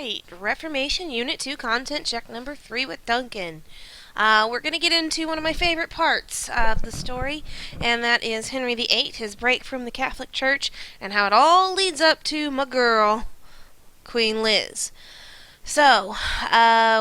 right, Reformation Unit 2 content check number 3 with Duncan. We're going to get into one of my favorite parts of the story, and that is Henry VIII, his break from the Catholic Church, and how it all leads up to my girl, Queen Liz. So,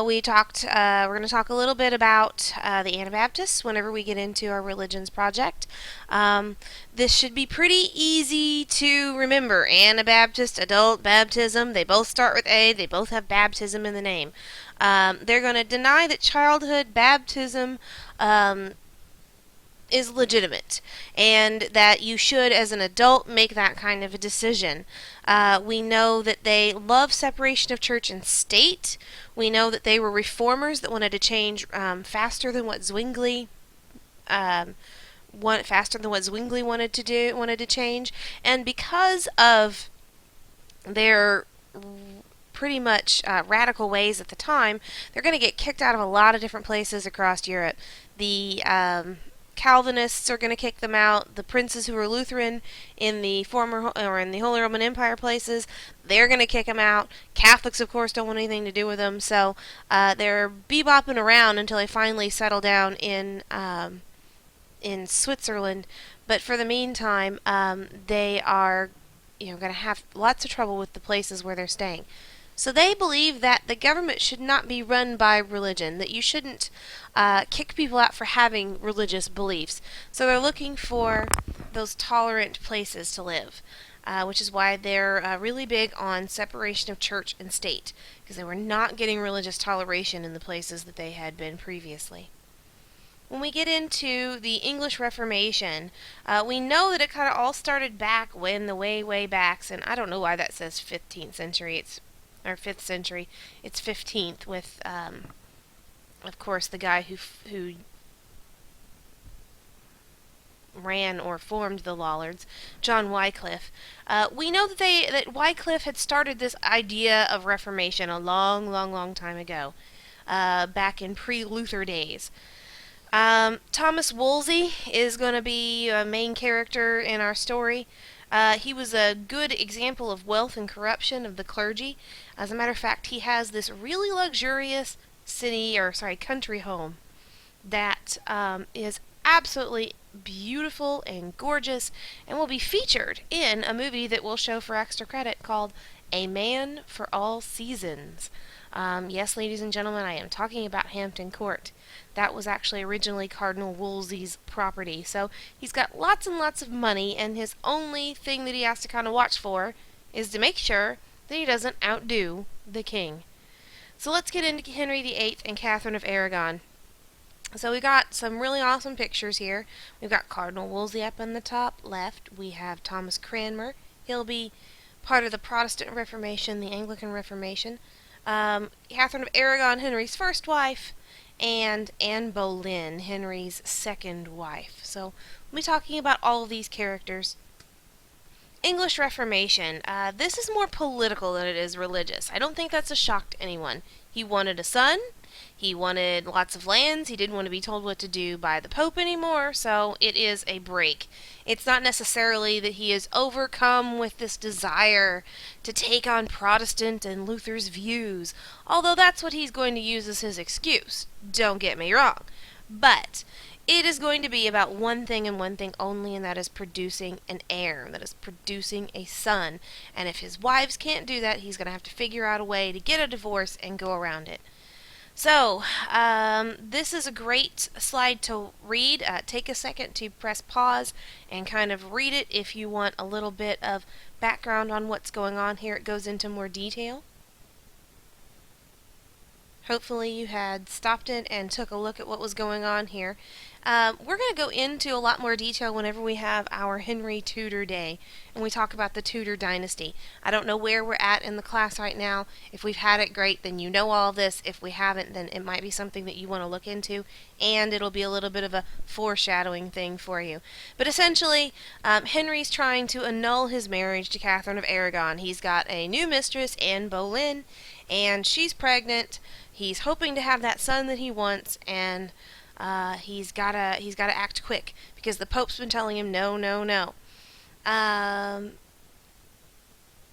we talked, we're going to talk a little bit about the Anabaptists whenever we get into our religions project. This should be pretty easy to remember. Anabaptist, adult, baptism, they both start with A, they both have baptism in the name. They're going to deny that childhood baptism is legitimate and that you should, as an adult, make that kind of a decision. We know that they love separation of church and state. We know that they were reformers that wanted to change faster than what Zwingli wanted to change, and because of their pretty much radical ways at the time, they're going to get kicked out of a lot of different places across Europe. The Calvinists are going to kick them out. The princes who are Lutheran in the Holy Roman Empire places, they're going to kick them out. Catholics, of course, don't want anything to do with them, so they're bebopping around until they finally settle down in Switzerland. But for the meantime, they are going to have lots of trouble with the places where they're staying. So they believe that the government should not be run by religion, that you shouldn't kick people out for having religious beliefs. So they're looking for those tolerant places to live, which is why they're really big on separation of church and state, because they were not getting religious toleration in the places that they had been previously. When we get into the English Reformation, we know that it kind of all started back when the way backs, and I don't know why that says 15th century. Or 5th century. It's 15th with, of course, the guy who ran or formed the Lollards, John Wycliffe. We know that Wycliffe had started this idea of Reformation a long time ago, back in pre-Luther days. Thomas Wolsey is going to be a main character in our story. He was a good example of wealth and corruption of the clergy. As a matter of fact, he has this really luxurious country home that is absolutely beautiful and gorgeous and will be featured in a movie that we'll show for extra credit called A Man for All Seasons. Yes, ladies and gentlemen, I am talking about Hampton Court. That was actually originally Cardinal Wolsey's property. So he's got lots and lots of money, and his only thing that he has to kind of watch for is to make sure that he doesn't outdo the king. So let's get into Henry VIII and Catherine of Aragon. So we got some really awesome pictures here. We've got Cardinal Wolsey up on the top left. We have Thomas Cranmer. He'll be part of the Protestant Reformation, the Anglican Reformation. Catherine of Aragon, Henry's first wife, and Anne Boleyn, Henry's second wife. So we'll be talking about all of these characters. English Reformation. This is more political than it is religious. I don't think that's a shock to anyone. He wanted a son. He wanted lots of lands. He didn't want to be told what to do by the Pope anymore, so it is a break. It's not necessarily that he is overcome with this desire to take on Protestant and Luther's views, although that's what he's going to use as his excuse. Don't get me wrong. But it is going to be about one thing and one thing only, and that is producing an heir, that is producing a son. And if his wives can't do that, he's going to have to figure out a way to get a divorce and go around it. So, this is a great slide to read. Take a second to press pause and kind of read it if you want a little bit of background on what's going on here. It goes into more detail. Hopefully you had stopped it and took a look at what was going on here. We're going to go into a lot more detail whenever we have our Henry Tudor Day and we talk about the Tudor dynasty. I don't know where we're at in the class right now. If we've had it, great, then you know all this. If we haven't, then it might be something that you want to look into, and it'll be a little bit of a foreshadowing thing for you. But essentially, Henry's trying to annul his marriage to Catherine of Aragon. He's got a new mistress, Anne Boleyn, and she's pregnant. He's hoping to have that son that he wants, and he's gotta act quick because the Pope's been telling him no.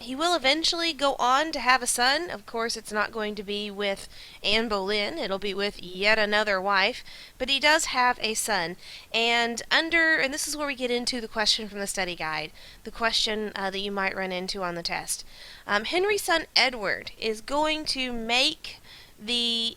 He will eventually go on to have a son. Of course, it's not going to be with Anne Boleyn, it'll be with yet another wife, but he does have a son. And this is where we get into the question from the study guide, the question that you might run into on the test. Henry's son Edward is going to make the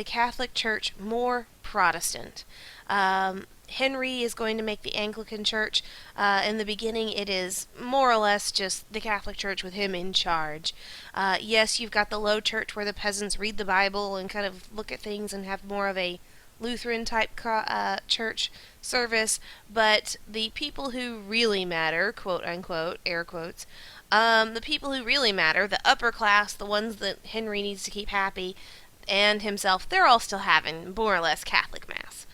Catholic Church more Protestant. Henry is going to make the Anglican Church. In the beginning, it is more or less just the Catholic Church with him in charge. Yes, you've got the Low Church where the peasants read the Bible and kind of look at things and have more of a Lutheran type church service, but the people who really matter, quote unquote, air quotes, the people who really matter, the upper class, the ones that Henry needs to keep happy, and himself, they're all still having more or less Catholic Mass.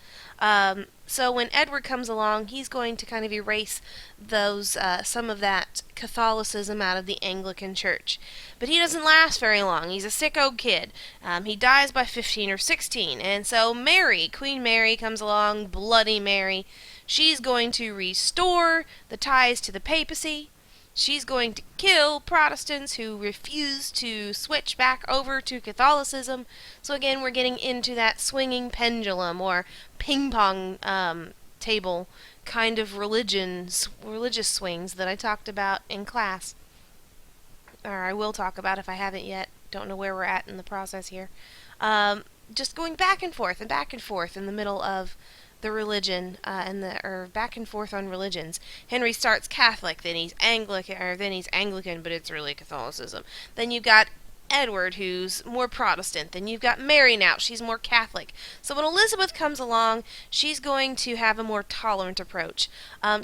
So when Edward comes along, he's going to kind of erase some of that Catholicism out of the Anglican Church. But he doesn't last very long. He's a sick old kid. He dies by 15 or 16. And so Mary, Queen Mary, comes along, Bloody Mary. She's going to restore the ties to the papacy. She's going to kill Protestants who refuse to switch back over to Catholicism. So again, we're getting into that swinging pendulum or ping pong table kind of religious swings that I talked about in class. Or I will talk about if I haven't yet. Don't know where we're at in the process here. Just going back and forth in the middle of the religion or back and forth on religions. Henry starts Catholic, then he's Anglican, but it's really Catholicism. Then you've got Edward, who's more Protestant. Then you've got Mary now, she's more Catholic. So when Elizabeth comes along, she's going to have a more tolerant approach.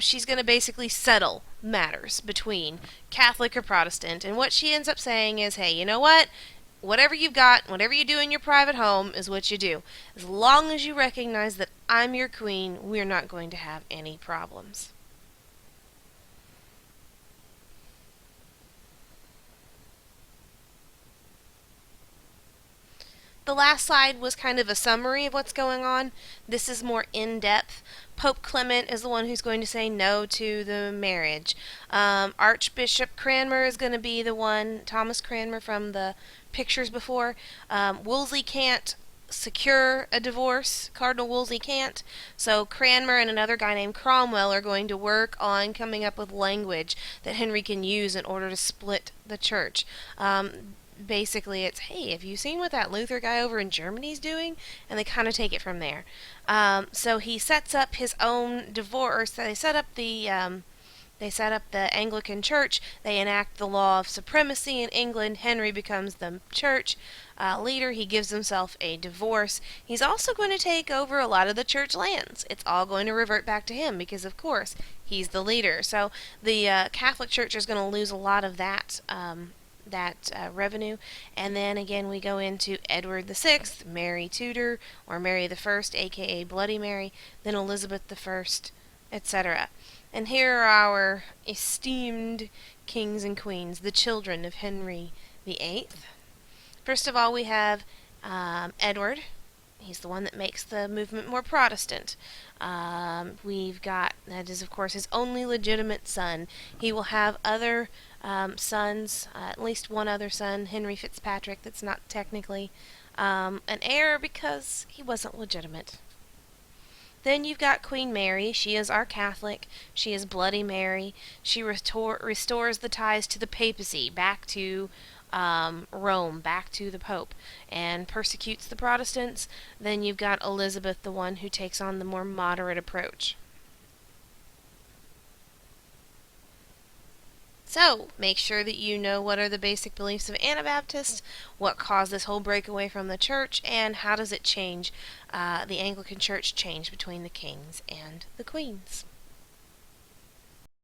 She's going to basically settle matters between Catholic or Protestant, and what she ends up saying is, hey, you know what? Whatever you've got, whatever you do in your private home is what you do. As long as you recognize that I'm your queen, we're not going to have any problems. The last slide was kind of a summary of what's going on. This is more in-depth. Pope Clement is the one who's going to say no to the marriage. Archbishop Cranmer is going to be the one, Thomas Cranmer from the pictures before. Wolsey can't secure a divorce. Cardinal Wolsey can't. So Cranmer and another guy named Cromwell are going to work on coming up with language that Henry can use in order to split the church. Basically, it's, hey, have you seen what that Luther guy over in Germany's doing? And they kind of take it from there. So he sets up his own divorce. They set up the Anglican Church. They enact the law of supremacy in England. Henry becomes the church leader. He gives himself a divorce. He's also going to take over a lot of the church lands. It's all going to revert back to him because, of course, he's the leader. So the Catholic Church is going to lose a lot of that revenue. And then again we go into Edward VI, Mary Tudor, or Mary the First, aka Bloody Mary, then Elizabeth I, etc. And here are our esteemed kings and queens, the children of Henry VIII. First of all, we have Edward. He's the one that makes the movement more Protestant. That is, of course, his only legitimate son. He will have other sons, at least one other son, Henry Fitzpatrick, that's not technically an heir because he wasn't legitimate. Then you've got Queen Mary. She is our Catholic. She is Bloody Mary. She restores the ties to the papacy, back to Rome, back to the Pope, and persecutes the Protestants. Then you've got Elizabeth, the one who takes on the more moderate approach. So, make sure that you know what are the basic beliefs of Anabaptists, what caused this whole breakaway from the church, and how does it change, the Anglican Church change between the kings and the queens.